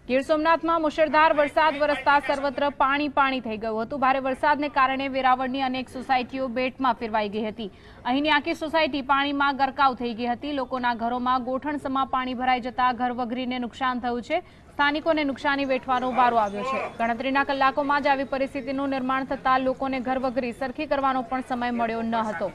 ગીર સોમનાથમાં મુશળધાર વરસાદ વરસતા સર્વત્ર પાણી થઈ ગયું હતું। ભારે વરસાદને કારણે વેરાવળની અનેક સોસાયટીઓ બેટમાં ફેરવાઈ ગઈ હતી। અહીંની આખી સોસાયટી પાણીમાં ગરકાવ થઈ ગઈ હતી। લોકોના ઘરોમાં ગોઠણસમાં પાણી ભરાઈ જતા ઘરવગરીને નુકસાન થયું છે। સ્થાનિકોને નુકસાની વેઠવાનો વારો આવ્યો છે। ગણતરીના કલાકોમાં જ આવી પરિસ્થિતિનું નિર્માણ થતા લોકોને ઘરવગરી સરખી કરવાનો પણ સમય મળ્યો ન હતો।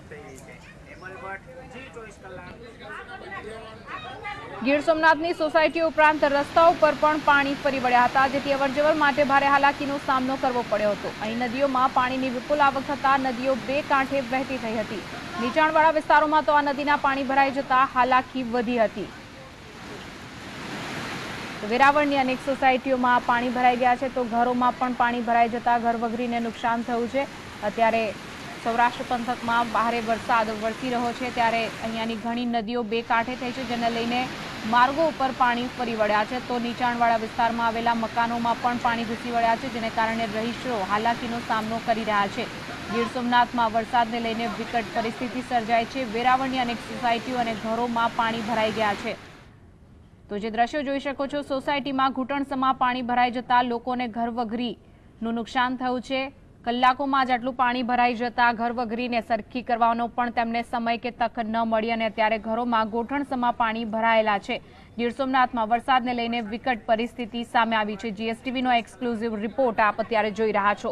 ગીર સોમનાથની સોસાયટી ઉપરાંત રસ્તાઓ પર પણ પાણી ફરી વળ્યા હતા, જેથી અવરજવર માટે ભારે હાલાકીનો સામનો કરવો પડ્યો હતો। અહીં નદીઓમાં પાણીની વિપુલ આવક થતા નદીઓ બે કાંઠે વહેતી થઈ હતી। નીચાણવાળા વિસ્તારોમાં તો આ નદીના પાણી ભરાઈ જતા હાલાકી વધી હતી। વેરાવળની અનેક સોસાયટીઓમાં પાણી ભરાઈ ગયા છે, તો ઘરોમાં પણ પાણી ભરાઈ જતા ઘરવગરીને નુકસાન થયું છે। અત્યારે સૌરાષ્ટ્ર પંથકમાં ભારે વરસાદ વરસી રહ્યો છે, ત્યારે અહીંયાની ઘણી નદીઓ બે કાંઠે થઈ છે, જેને લઈને માર્ગો ઉપર પાણી ફરી વળ્યા છે। તો નીચાણવાળા વિસ્તારમાં આવેલા મકાનોમાં પણ પાણી ઘૂસી વળ્યા છે, જેને કારણે રહીશો હાલાકીનો સામનો કરી રહ્યા છે। ગીર સોમનાથમાં વરસાદને લઈને વિકટ પરિસ્થિતિ સર્જાઈ છે। વેરાવળની અનેક સોસાયટીઓ અને ઘરોમાં પાણી ભરાઈ ગયા છે। તો જે દ્રશ્યો જોઈ શકો છો, સોસાયટીમાં ઘૂંટણસમાં પાણી ભરાઈ જતા લોકોને ઘરવગરીનું નુકસાન થયું છે। કલાકોમાં જ આટલું પાણી ભરાઈ જતા ઘરવગરીને સરખી કરવાનો પણ તેમને સમય કે તક ન મળી અને અત્યારે ઘરોમાં ગોઠણસમાં પાણી ભરાયેલા છે। ગીર સોમનાથમાં વરસાદને લઈને વિકટ પરિસ્થિતિ સામે આવી છે। જીએસટીવીનો એક્સક્લુઝિવ રિપોર્ટ આપ અત્યારે જોઈ રહ્યા છો।